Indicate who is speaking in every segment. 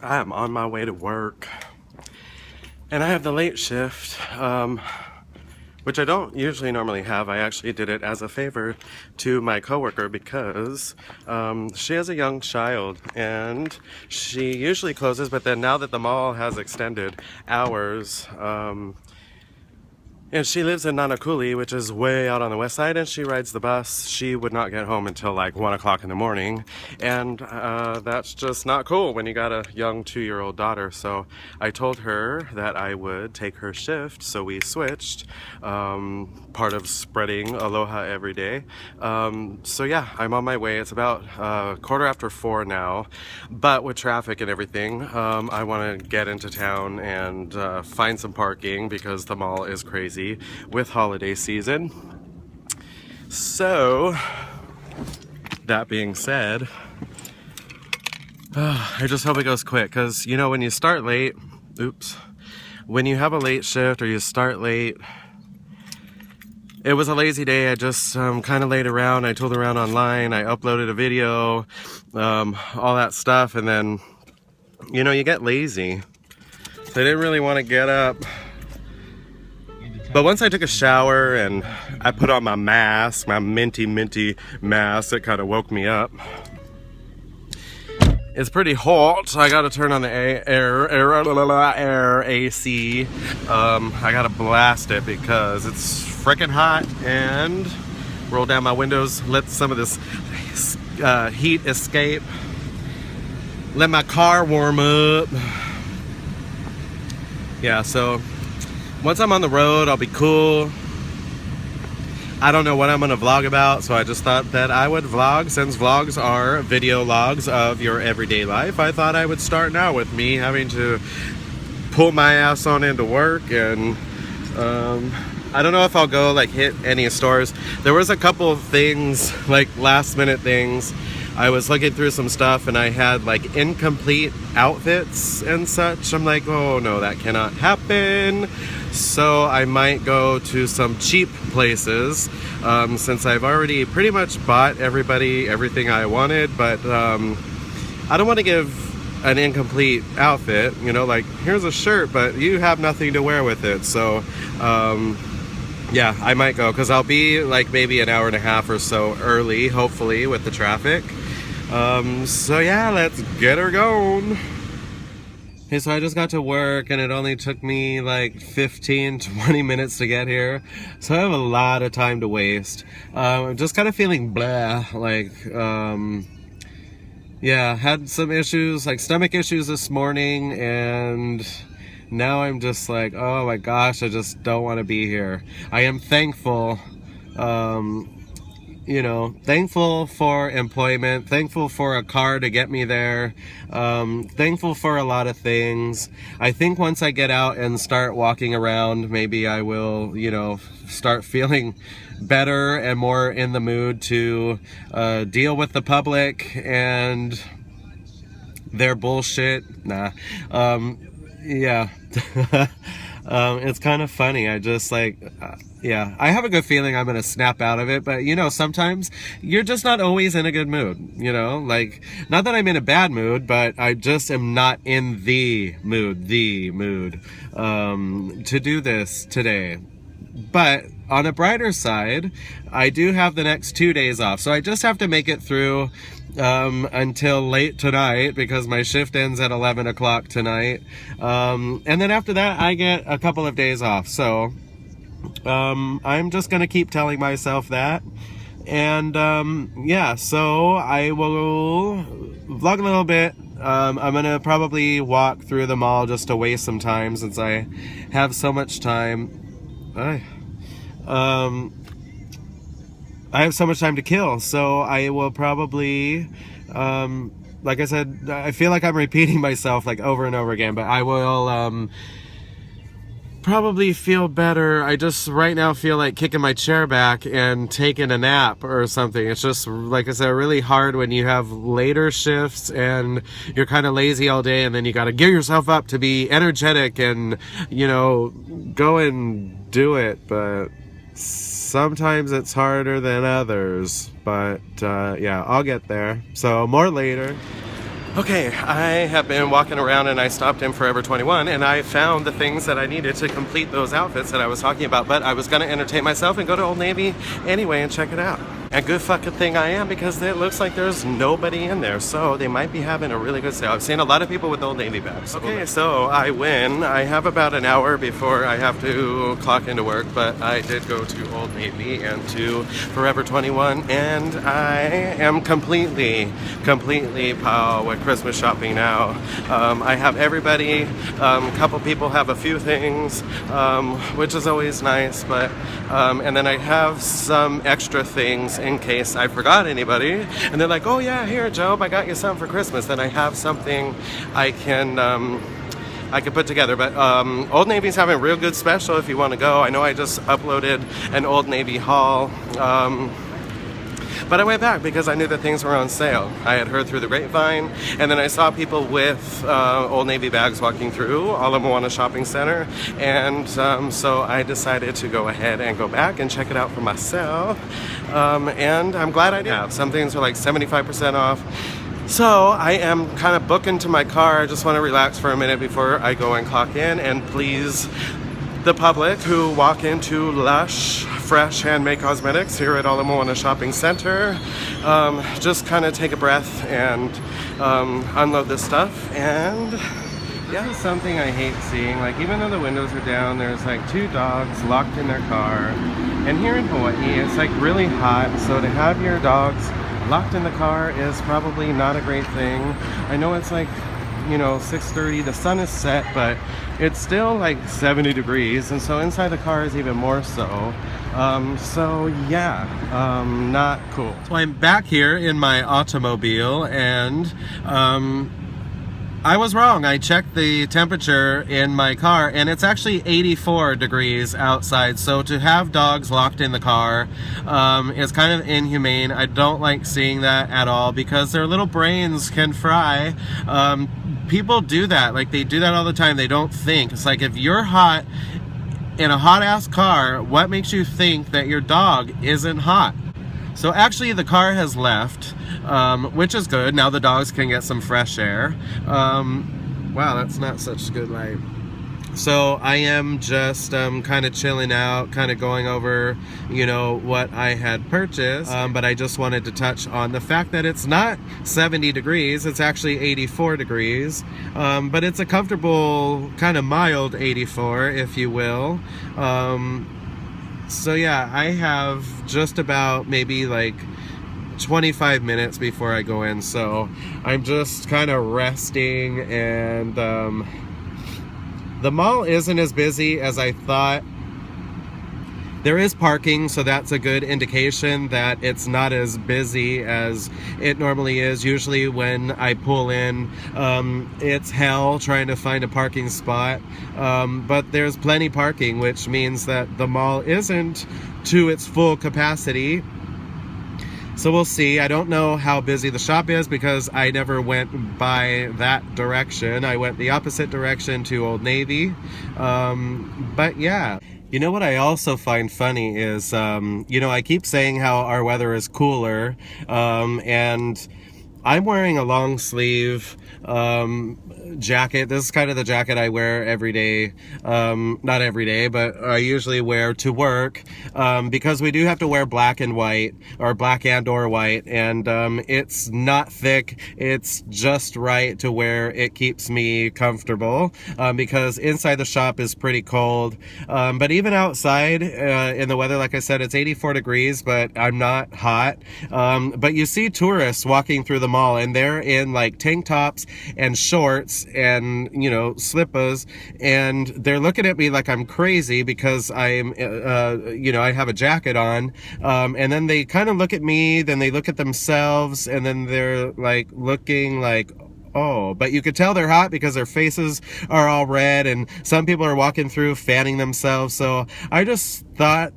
Speaker 1: I am on my way to work, and I have the late shift, which I don't usually normally have. I actually did it as a favor to my coworker because she has a young child, and she usually closes, but then now that the mall has extended hours, and she lives in Nanakuli, which is way out on the west side, and she rides the bus. She would not get home until like 1 o'clock in the morning, and that's just not cool when you got a young 2-year-old daughter. So I told her that I would take her shift, so we switched, part of spreading aloha every day. So yeah, I'm on my way. It's about 4:15 now, but with traffic and everything, I want to get into town and find some parking because the mall is crazy with holiday season. So that being said, I just hope it goes quick, because you know, when you start late, when you have a late shift or you start late, it was a lazy day. I just kind of laid around. I tooled around online. I uploaded a video, all that stuff, and then, you know, you get lazy. So I didn't really want to get up. But once I took a shower and I put on my mask, my minty mask, it kind of woke me up. It's pretty hot. I gotta turn on the air AC. I gotta blast it because it's freaking hot, and roll down my windows, let some of this heat escape. Let my car warm up. Yeah, so once I'm on the road, I'll be cool. I don't know what I'm gonna vlog about, so I just thought that I would vlog. Since vlogs are video logs of your everyday life, I thought I would start now with me having to pull my ass on into work. And I don't know if I'll go like hit any stores. There was a couple of things, like last minute things. I was looking through some stuff and I had like incomplete outfits and such. I'm like, oh no, that cannot happen. So I might go to some cheap places, since I've already pretty much bought everything I wanted. But I don't want to give an incomplete outfit, you know, like here's a shirt, but you have nothing to wear with it. So yeah, I might go, because I'll be like maybe an hour and a half or so early, hopefully, with the traffic. So yeah, let's get her going. Okay, so I just got to work and it only took me like 15-20 minutes to get here. So I have a lot of time to waste. I'm just kind of feeling blah, like, yeah, had some issues, like stomach issues this morning, and now I'm just like, oh my gosh, I just don't want to be here. I am thankful, you know, thankful for employment, thankful for a car to get me there, thankful for a lot of things. I think once I get out and start walking around, maybe I will, you know, start feeling better and more in the mood to deal with the public and their bullshit. Nah. Yeah. It's kind of funny. I just like, yeah, I have a good feeling I'm gonna snap out of it, but you know, sometimes you're just not always in a good mood, you know, like, not that I'm in a bad mood, but I just am not in the mood, to do this today. But on a brighter side, I do have the next 2 days off, so I just have to make it through until late tonight, because my shift ends at 11 o'clock tonight, and then after that I get a couple of days off. So I'm just gonna keep telling myself that, and yeah, so I will vlog a little bit. I'm gonna probably walk through the mall just to waste some time, since I have so much time. I have so much time to kill, so I will probably, like I said, I feel like I'm repeating myself like over and over again, but I will probably feel better. I just right now feel like kicking my chair back and taking a nap or something. It's just, like I said, really hard when you have later shifts and you're kind of lazy all day, and then you got to gear yourself up to be energetic and, you know, go and do it. But sometimes it's harder than others, but yeah, I'll get there. So more later. Okay, I have been walking around and I stopped in Forever 21 and I found the things that I needed to complete those outfits that I was talking about, but I was going to entertain myself and go to Old Navy anyway and check it out. And good fucking thing I am, because it looks like there's nobody in there, so they might be having a really good sale. I've seen a lot of people with Old Navy bags. Okay, so I win. I have about an hour before I have to clock into work, but I did go to Old Navy and to Forever 21, and I am completely pow with Christmas shopping now. I have everybody, a couple people have a few things, which is always nice, but and then I have some extra things in case I forgot anybody, and they're like, oh yeah, here Job, I got you something for Christmas. Then I have something I can put together. But Old Navy's having a real good special if you want to go. I know I just uploaded an Old Navy haul, but I went back because I knew that things were on sale. I had heard through the grapevine, and then I saw people with Old Navy bags walking through Ala Shopping Center, and so I decided to go ahead and go back and check it out for myself, and I'm glad I did. Some things are like 75% off. So I am kind of booking to my car. I just want to relax for a minute before I go and clock in and please the public who walk into lush, fresh handmade cosmetics here at Ala Shopping Center. Just kind of take a breath and unload this stuff. And yeah, this is something I hate seeing. Like, even though the windows are down, there's like 2 dogs locked in their car. And here in Hawaii, it's like really hot, so to have your dogs locked in the car is probably not a great thing. I know it's like, you know, 6:30, the sun is set, but it's still like 70 degrees, and so inside the car is even more so. So yeah, not cool. So I'm back here in my automobile, and I was wrong. I checked the temperature in my car and it's actually 84 degrees outside. So to have dogs locked in the car is kind of inhumane. I don't like seeing that at all because their little brains can fry. People do that. Like, they do that all the time. They don't think. It's like, if you're hot in a hot ass car, what makes you think that your dog isn't hot? So actually the car has left, which is good. Now the dogs can get some fresh air. Wow, that's not such good light. So I am just kind of chilling out, kind of going over, you know, what I had purchased. But I just wanted to touch on the fact that it's not 70 degrees, it's actually 84 degrees. But it's a comfortable, kind of mild 84, if you will. So yeah, I have just about maybe like 25 minutes before I go in, so I'm just kind of resting, and the mall isn't as busy as I thought. There is parking, so that's a good indication that it's not as busy as it normally is. Usually when I pull in, it's hell trying to find a parking spot, but there's plenty parking, which means that the mall isn't to its full capacity. So we'll see. I don't know how busy the shop is because I never went by that direction. I went the opposite direction to Old Navy, but yeah. You know what I also find funny is, you know, I keep saying how our weather is cooler, and I'm wearing a long sleeve jacket. This is kind of the jacket I wear every day. Not every day, but I usually wear to work, because we do have to wear black and white, or black and or white, and it's not thick. It's just right to where it keeps me comfortable, because inside the shop is pretty cold. But even outside in the weather, like I said, it's 84 degrees, but I'm not hot. But you see tourists walking through the mall, and they're in like tank tops and shorts and, you know, slippers, and they're looking at me like I'm crazy because I'm you know, I have a jacket on, and then they kind of look at me, then they look at themselves, and then they're like looking like, oh, but you could tell they're hot because their faces are all red, and some people are walking through fanning themselves. So I just thought,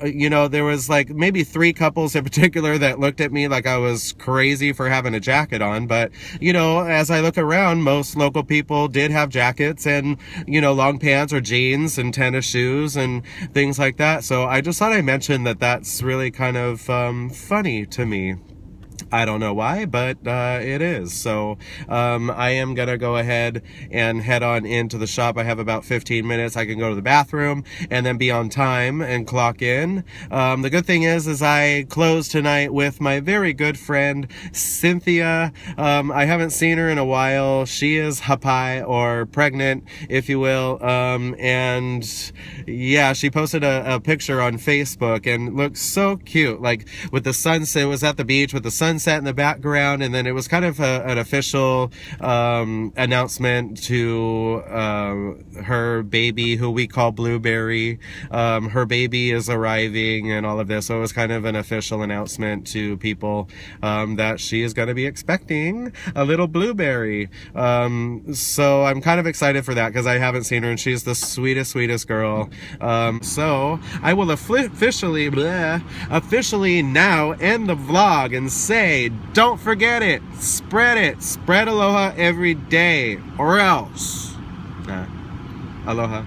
Speaker 1: you know, there was like maybe 3 couples in particular that looked at me like I was crazy for having a jacket on. But, you know, as I look around, most local people did have jackets and, you know, long pants or jeans and tennis shoes and things like that. So I just thought I mentioned that that's really kind of funny to me. I don't know why, but it is. So I am going to go ahead and head on into the shop. I have about 15 minutes. I can go to the bathroom and then be on time and clock in. The good thing is I close tonight with my very good friend, Cynthia. I haven't seen her in a while. She is hapai, or pregnant, if you will. And yeah, she posted a picture on Facebook and looks so cute. Like with the sunset, it was at the beach with the sunset in the background, and then it was kind of an official announcement to her baby, who we call Blueberry. Her baby is arriving and all of this, so it was kind of an official announcement to people that she is going to be expecting a little Blueberry. So I'm kind of excited for that because I haven't seen her, and she's the sweetest girl. So I will officially now end the vlog and say, don't forget it. Spread aloha every day, or else. Aloha.